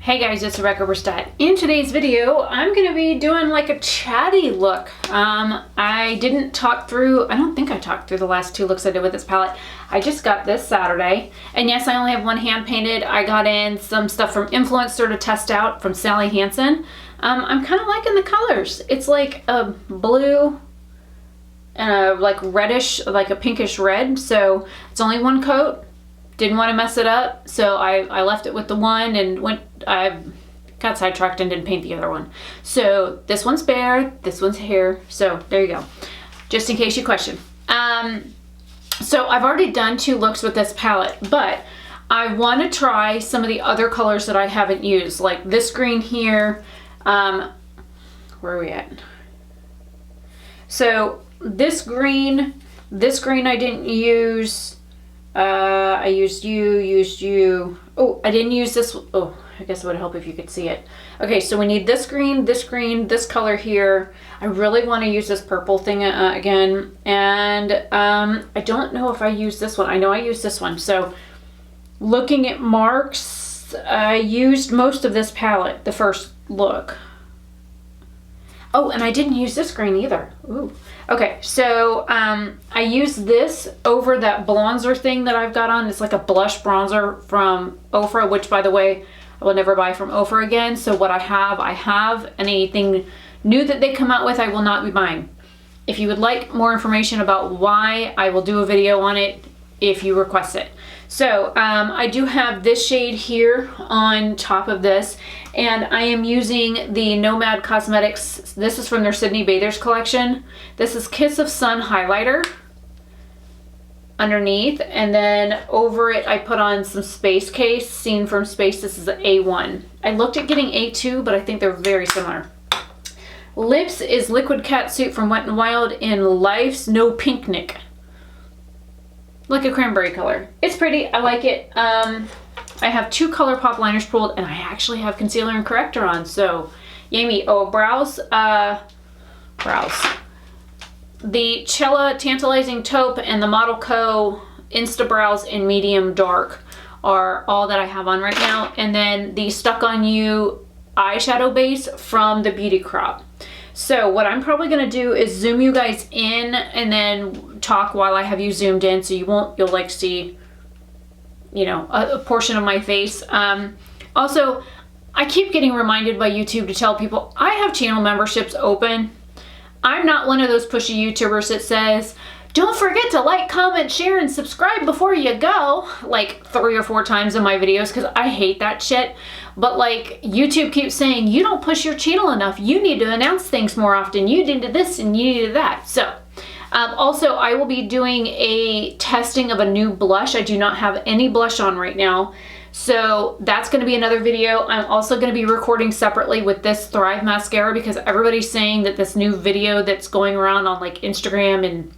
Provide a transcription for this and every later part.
Hey guys, it's Oberstadt. In today's video, I'm going to be doing like a chatty look. I don't think I talked through the last two looks I did with this palette. I just got this Saturday. And yes, I only have one hand painted. I got in some stuff from Influencer to test out from Sally Hansen. I'm kind of liking the colors. It's like a blue and like reddish, like a pinkish red. So it's only one coat. Didn't want to mess it up, so I left it with the one and I got sidetracked and didn't paint the other one. So this one's bare, this one's here, so there you go. Just in case you question. So I've already done two looks with this palette, but I want to try some of the other colors that I haven't used, like this green here. Where are we at? So this green I didn't use. I used you. Oh, I didn't use this. Oh, I guess it would help if you could see it. Okay, so we need this green, this color here. I really want to use this purple thing again. And I don't know if I use this one. I know I used this one. So looking at marks, I used most of this palette, the first look. Oh, and I didn't use this green either. Ooh. Okay, so I used this over that bronzer thing that I've got on. It's like a blush bronzer from Ofra, which, by the way, I will never buy from Ofra again. So what I have, anything new that they come out with, I will not be buying. If you would like more information about why, I will do a video on it if you request it. So I do have this shade here on top of this, and I am using the Nomad Cosmetics. This is from their Sydney Bathers collection. This is Kiss of Sun highlighter underneath, and then over it I put on some Space Case, Seen from Space. This is an A1. I looked at getting A2, but I think they're very similar. Lips is Liquid Catsuit from Wet n Wild in Life's No Picnic. Like a cranberry color. It's pretty. I like it. I have two ColourPop liners pulled, and I actually have concealer and corrector on. So, yay me. Oh, brows. The Cella Tantalizing Taupe and the Model Co. Insta Brows in medium dark are all that I have on right now. And then the Stuck On You eyeshadow base from the Beauty Crop. So what I'm probably going to do is zoom you guys in and then talk while I have you zoomed in, so you'll like see, you know, a portion of my face. Also, I keep getting reminded by YouTube to tell people I have channel memberships open. I'm not one of those pushy YouTubers that says, don't forget to like, comment, share, and subscribe before you go, like 3 or 4 times in my videos, because I hate that shit. But like, YouTube keeps saying, you don't push your channel enough. You need to announce things more often. You need to this and you need to that. So, also, I will be doing a testing of a new blush. I do not have any blush on right now. So that's going to be another video. I'm also going to be recording separately with this Thrive mascara, because everybody's saying that this new video that's going around on like Instagram and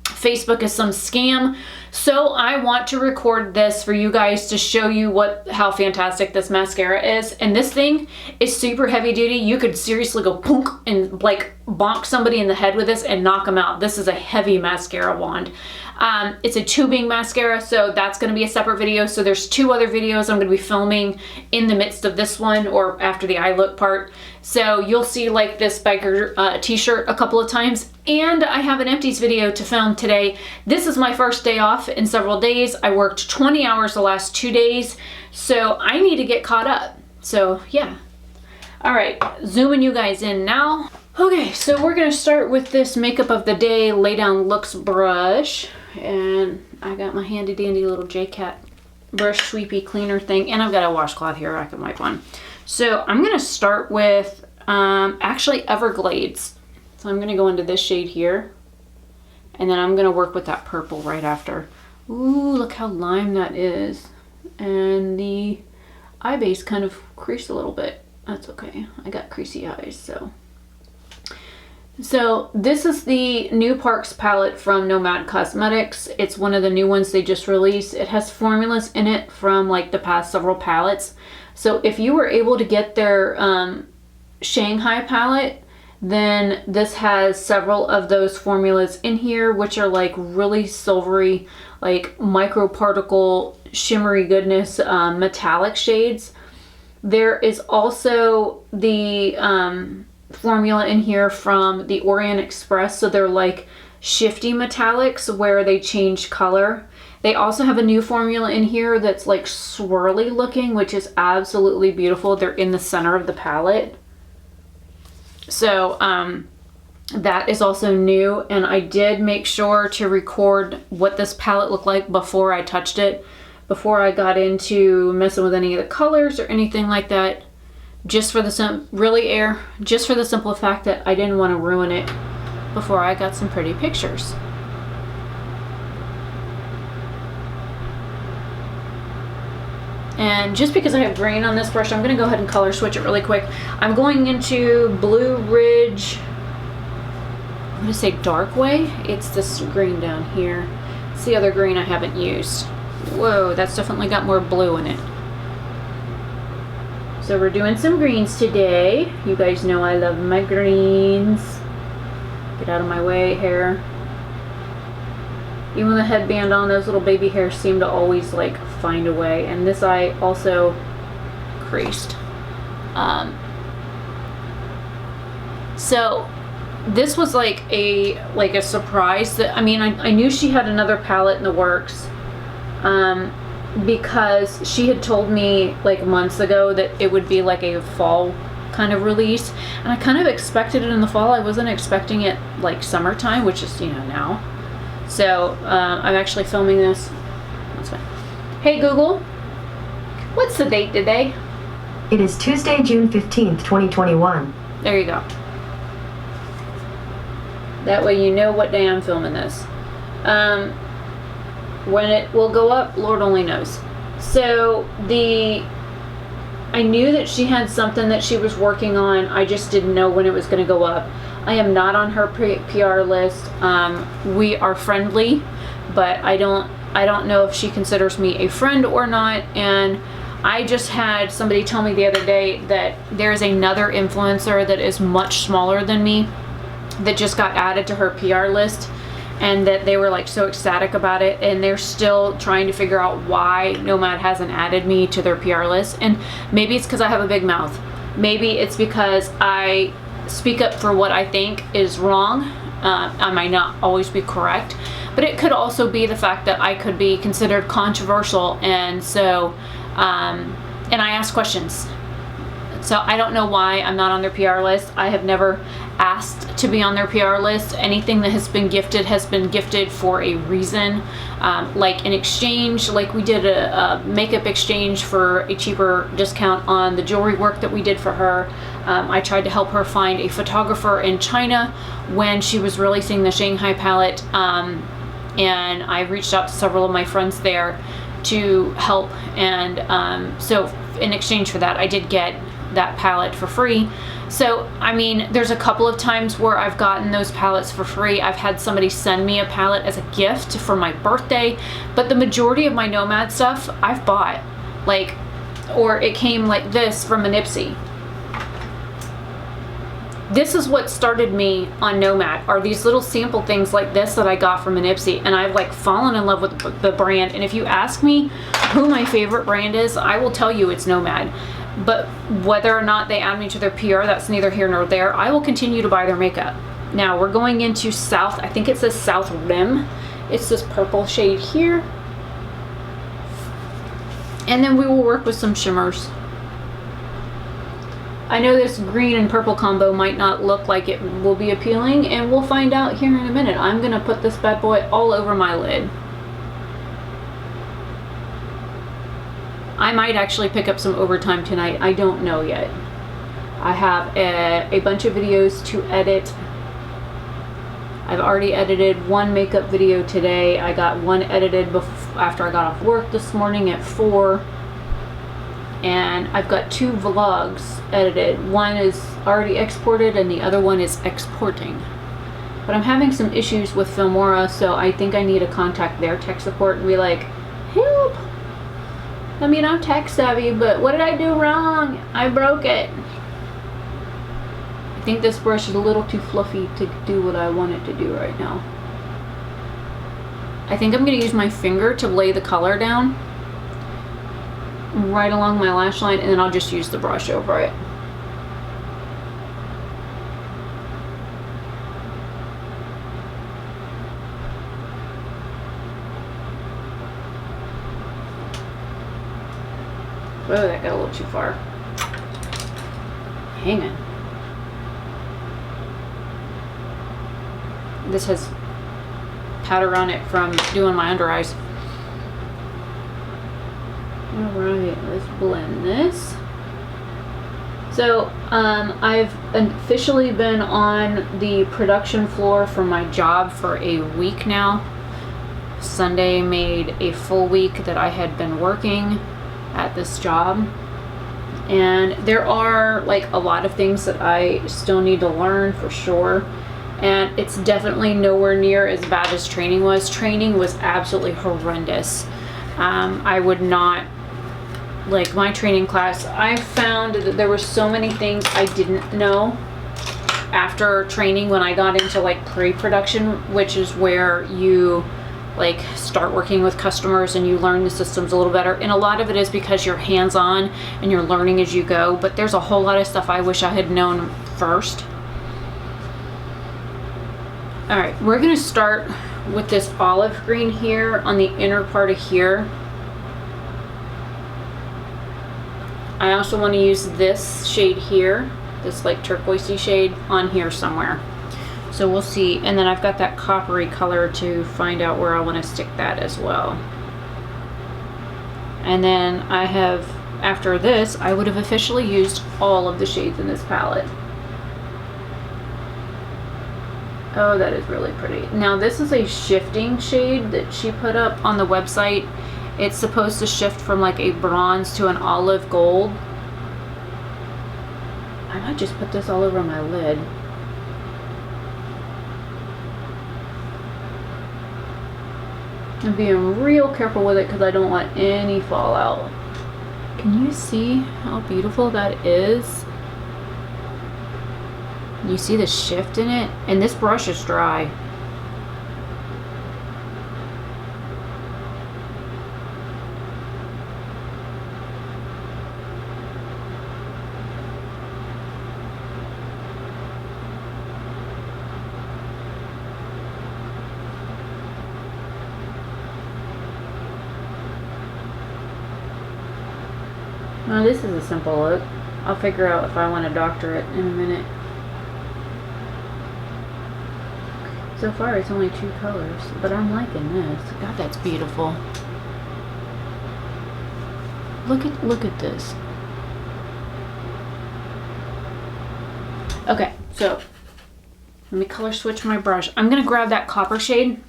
Facebook is some scam. So I want to record this for you guys to show you how fantastic this mascara is. And this thing is super heavy duty. You could seriously go punk and like bonk somebody in the head with this and knock them out. This is a heavy mascara wand. It's a tubing mascara, so that's going to be a separate video. So there's 2 other videos I'm going to be filming in the midst of this one, or after the eye look part. So you'll see like this biker t-shirt a couple of times. And I have an empties video to film today. This is my first day off in several days. I worked 20 hours the last 2 days, so I need to get caught up. So yeah. All right, zooming you guys in now. Okay, so we're gonna start with this Makeup of the Day Lay Down Looks brush. And I got my handy dandy little J-Cat brush sweepy cleaner thing, and I've got a washcloth here I can wipe on. So I'm gonna start with actually Everglades. So I'm gonna go into this shade here, and then I'm gonna work with that purple right after. Ooh, look how lime that is. And the eye base kind of creased a little bit. That's okay, I got creasy eyes, so. So this is the New Parks palette from Nomad Cosmetics. It's one of the new ones they just released. It has formulas in it from like the past several palettes. So if you were able to get their Shanghai palette, then this has several of those formulas in here, which are like really silvery, like microparticle, shimmery goodness, metallic shades. There is also the formula in here from the Orient Express. So they're like shifty metallics where they change color. They also have a new formula in here that's like swirly looking, which is absolutely beautiful. They're in the center of the palette. So that is also new, and I did make sure to record what this palette looked like before I touched it, before I got into messing with any of the colors or anything like that, just for the just for the simple fact that I didn't want to ruin it before I got some pretty pictures. And just because I have green on this brush, I'm going to go ahead and color switch it really quick. I'm going into Blue Ridge, I'm going to say Dark Way. It's this green down here. It's the other green I haven't used. Whoa, that's definitely got more blue in it. So we're doing some greens today. You guys know I love my greens. Get out of my way, hair. Even with the headband on, those little baby hairs seem to always like find a way. And this eye also creased. So this was like a surprise. That I mean, I knew she had another palette in the works, because she had told me like months ago that it would be like a fall kind of release, and I kind of expected it in the fall. I wasn't expecting it like summertime, which is, you know, now. So I'm actually filming this. That's fine. Hey Google, what's the date today? It is Tuesday, June 15th, 2021. There you go. That way you know what day I'm filming this. When it will go up, Lord only knows. So I knew that she had something that she was working on. I just didn't know when it was going to go up. I am not on her PR list. We are friendly, but I don't know if she considers me a friend or not. And I just had somebody tell me the other day that there's another influencer that is much smaller than me that just got added to her PR list, and that they were like so ecstatic about it, and they're still trying to figure out why Nomad hasn't added me to their PR list. And maybe it's because I have a big mouth. Maybe it's because I speak up for what I think is wrong. I might not always be correct, but it could also be the fact that I could be considered controversial, and so and I ask questions. So I don't know why I'm not on their PR list. I have never asked to be on their PR list. Anything that has been gifted for a reason. Like an exchange, like we did a makeup exchange for a cheaper discount on the jewelry work that we did for her. I tried to help her find a photographer in China when she was releasing the Shanghai palette, and I reached out to several of my friends there to help, and so in exchange for that I did get that palette for free. So I mean, there's a couple of times where I've gotten those palettes for free. I've had somebody send me a palette as a gift for my birthday, but the majority of my Nomad stuff I've bought, like, or it came like this from a Nipsey. This is what started me on Nomad, are these little sample things like this that I got from a Nipsey, and I've like fallen in love with the brand. And if you ask me who my favorite brand is, I will tell you it's Nomad. But whether or not they add me to their PR, that's neither here nor there. I will continue to buy their makeup. Now we're going into South, I think it says South Rim. It's this purple shade here. And then we will work with some shimmers. I know this green and purple combo might not look like it will be appealing, and we'll find out here in a minute. I'm gonna put this bad boy all over my lid. I might actually pick up some overtime tonight. I don't know yet. I have a bunch of videos to edit. I've already edited one makeup video today. I got one edited after I got off work this morning at 4. And I've got 2 vlogs edited. One is already exported and the other one is exporting. But I'm having some issues with Filmora, so I think I need to contact their tech support and be like, help! I mean, I'm tech savvy, but what did I do wrong? I broke it. I think this brush is a little too fluffy to do what I want it to do right now. I think I'm going to use my finger to lay the color down. right along my lash line, and then I'll just use the brush over it. Oh, that got a little too far. Hang on. This has powder on it from doing my under eyes. Alright, let's blend this. So, I've officially been on the production floor for my job for a week now. Sunday made a full week that I had been working at this job, and there are like a lot of things that I still need to learn for sure, and it's definitely nowhere near as bad as training was. Training was absolutely horrendous. I would not like my training class. I found that there were so many things I didn't know after training when I got into like pre-production, which is where you like start working with customers and you learn the systems a little better. And a lot of it is because you're hands-on and you're learning as you go, but there's a whole lot of stuff I wish I had known first. All right, we're gonna start with this olive green here on the inner part of here. I also want to use this shade here, this like turquoisey shade on here somewhere. So we'll see. And then I've got that coppery color to find out where I want to stick that as well. And then I have, after this, I would have officially used all of the shades in this palette. Oh, that is really pretty. Now this is a shifting shade that she put up on the website. It's supposed to shift from like a bronze to an olive gold. I might just put this all over my lid. I'm being real careful with it because I don't want any fallout. Can you see how beautiful that is? You see the shift in it? And this brush is dry. Now this is a simple look. I'll figure out if I want to doctor it in a minute. So far it's only 2 colors, but I'm liking this. God, that's beautiful. Look at this. Okay, so let me color switch my brush. I'm gonna grab that copper shade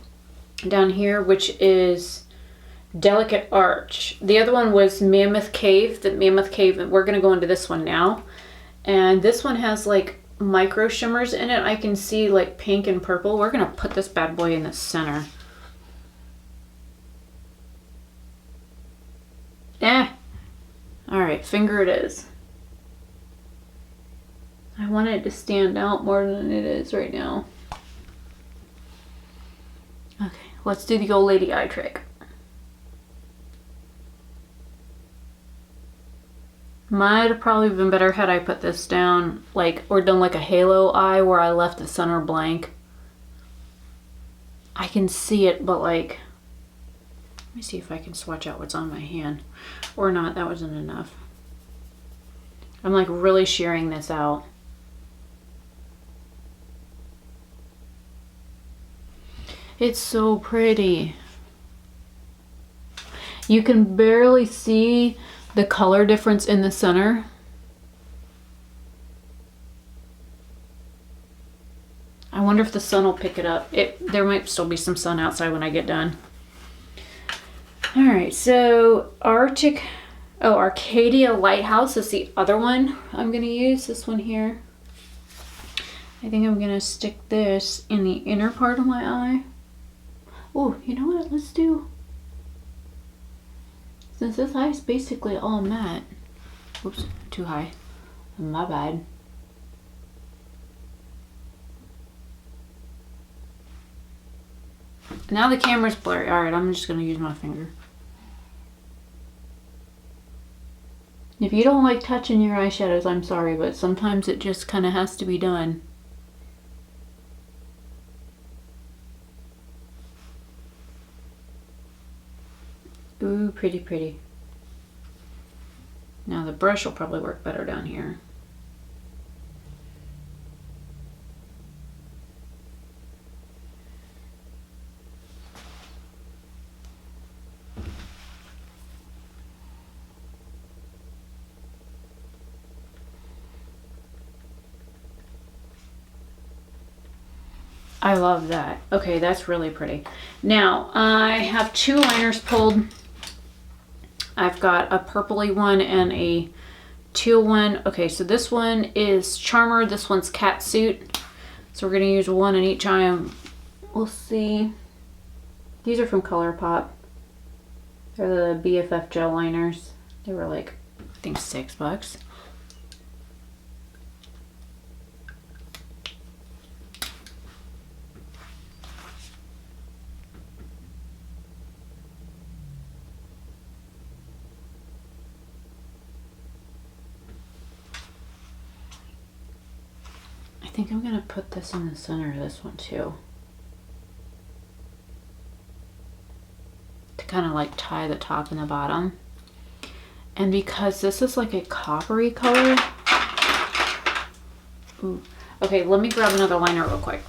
down here, which is Delicate Arch. The other one was Mammoth Cave. The Mammoth Cave, and we're gonna go into this one now. And this one has like micro shimmers in it. I can see like pink and purple. We're gonna put this bad boy in the center. All right, finger it is. I want it to stand out more than it is right now. Okay, let's do the old lady eye trick. Might have probably been better had I put this down, like, or done like a halo eye where I left the center blank. I can see it, but like, let me see if I can swatch out what's on my hand. Or not, that wasn't enough. I'm like really shearing this out. It's so pretty. You can barely see the color difference in the center. I wonder if the sun will pick it up. There might still be some sun outside when I get done. All right, so Arcadia Lighthouse is the other one I'm gonna use, this one here. I think I'm gonna stick this in the inner part of my eye. Oh, you know what, let's do, since this eye is basically all matte. Whoops, too high. My bad. Now the camera's blurry. Alright, I'm just gonna use my finger. If you don't like touching your eyeshadows, I'm sorry, but sometimes it just kind of has to be done. Ooh, pretty, pretty. Now the brush will probably work better down here. I love that. Okay, that's really pretty. Now, I have 2 liners pulled. I've got a purpley one and a teal one. Okay, so this one is Charmer. This one's Catsuit. So we're going to use one in each eye. We'll see. These are from ColourPop. They're the BFF gel liners. They were like, I think $6. I think I'm gonna put this in the center of this one too. To kind of like tie the top and the bottom. And because this is like a coppery color. Ooh. Okay, let me grab another liner real quick.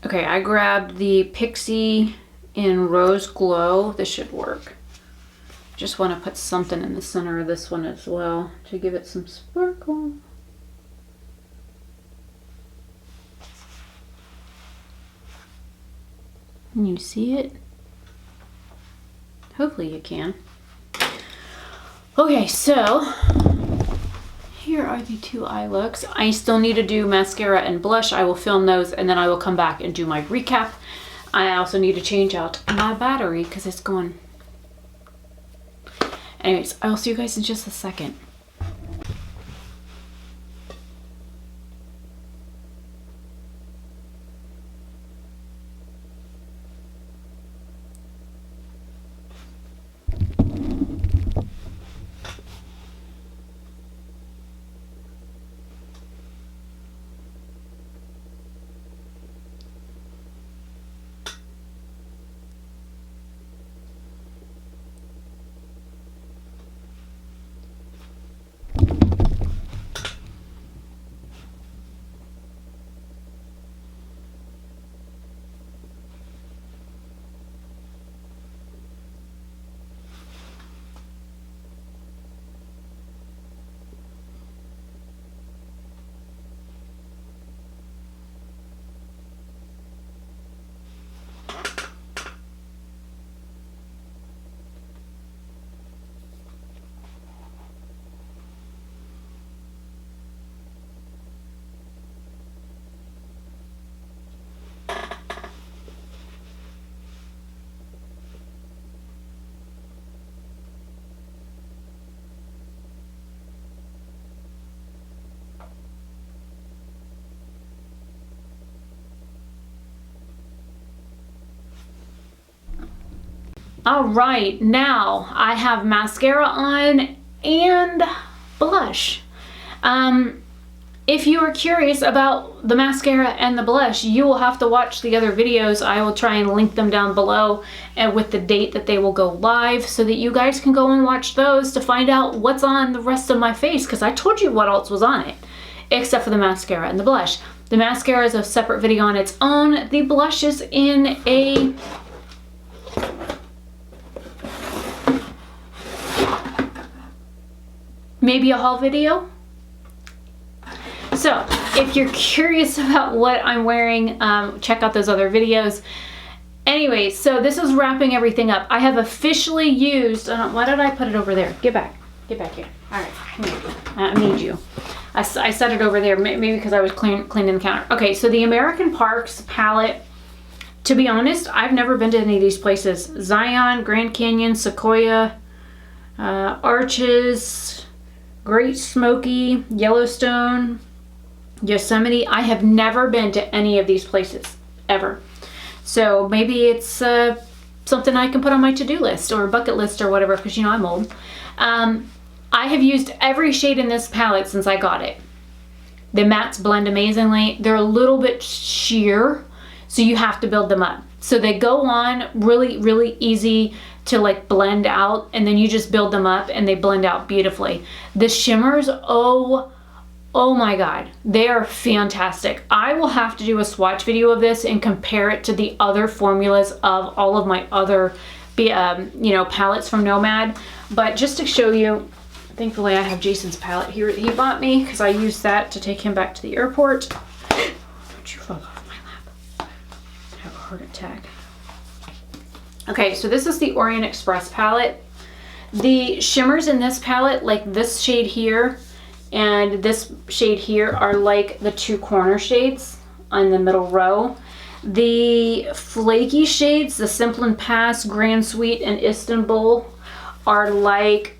Okay, I grabbed the Pixie in Rose Glow. This should work. Just want to put something in the center of this one as well to give it some sparkle. Can you see it? Hopefully you can. Okay, so here are the 2 eye looks. I still need to do mascara and blush. I will film those and then I will come back and do my recap. I also need to change out my battery because it's going. Anyways, I'll see you guys in just a second. All right, now I have mascara on and blush. If you are curious about the mascara and the blush, you will have to watch the other videos. I will try and link them down below and with the date that they will go live so that you guys can go and watch those to find out what's on the rest of my face, because I told you what else was on it, except for the mascara and the blush. The mascara is a separate video on its own. The blush is in a maybe a haul video. So if you're curious about what I'm wearing, check out those other videos. Anyway, so this is wrapping everything up. I have officially used, why did I put it over there? Get back here. All right, come here. I need you. I set it over there, maybe because I was cleaning the counter. Okay, so the American Parks palette, to be honest, I've never been to any of these places. Zion, Grand Canyon, Sequoia, Arches, Great Smoky, Yellowstone, Yosemite. I have never been to any of these places, ever. So maybe it's something I can put on my to-do list or bucket list or whatever, because you know I'm old. I have used every shade in this palette since I got it. The mattes blend amazingly. They're a little bit sheer, so you have to build them up. So they go on really, really easy to like blend out, and then you just build them up and they blend out beautifully. The shimmers, oh my God, they are fantastic. I will have to do a swatch video of this and compare it to the other formulas of all of my other, you know, palettes from Nomad. But just to show you, thankfully I have Jason's palette here that he bought me because I used that to take him back to the airport. Don't you fall off my lap. I have a heart attack. Okay, so this is the Orient Express palette. The shimmers in this palette, like this shade here and this shade here, are like the two corner shades on the middle row. The flaky shades, the Simple and Pass, Grand Suite, and Istanbul, are like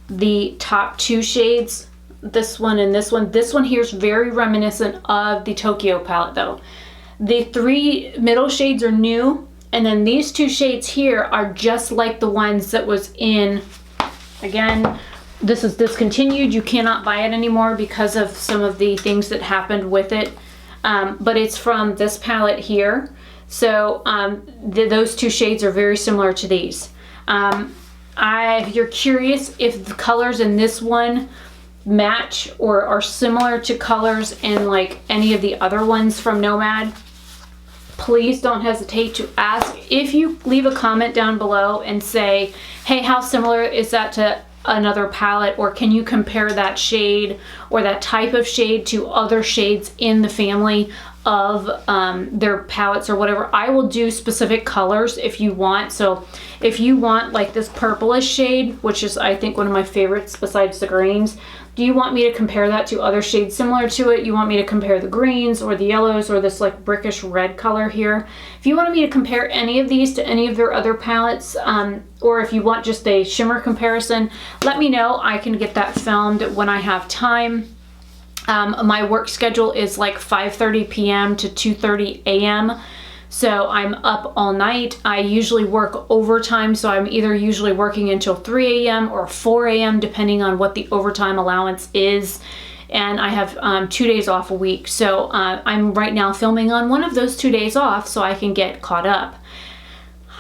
the top two shades, this one and this one. This one here is very reminiscent of the Tokyo palette though. The three middle shades are new, and then these two shades here are just like the ones that was in, again, this is discontinued. You cannot buy it anymore because of some of the things that happened with it. But it's from this palette here. So those two shades are very similar to these. If you're curious if the colors in this one match or are similar to colors in like any of the other ones from Nomad, please don't hesitate to ask. If you leave a comment down below and say, hey, how similar is that to another palette, or can you compare that shade or that type of shade to other shades in the family of their palettes or whatever, I will do specific colors if you want. So if you want like this purplish shade, which is I think one of my favorites besides the greens, do you want me to compare that to other shades similar to it? You want me to compare the greens or the yellows or this like brickish red color here? If you want me to compare any of these to any of their other palettes, or if you want just a shimmer comparison, let me know. I can get that filmed when I have time. My work schedule is like 5:30 p.m. to 2:30 a.m. So I'm up all night. I usually work overtime, so I'm either usually working until 3 a.m. or 4 a.m. depending on what the overtime allowance is. And I have 2 days off a week. So I'm right now filming on one of those 2 days off so I can get caught up.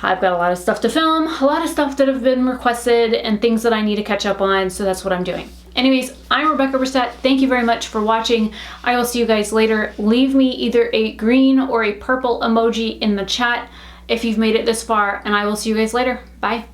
I've got a lot of stuff to film, a lot of stuff that have been requested and things that I need to catch up on, so that's what I'm doing. Anyways, I'm Rebecca Oberstadt. Thank you very much for watching. I will see you guys later. Leave me either a green or a purple emoji in the chat if you've made it this far, and I will see you guys later. Bye.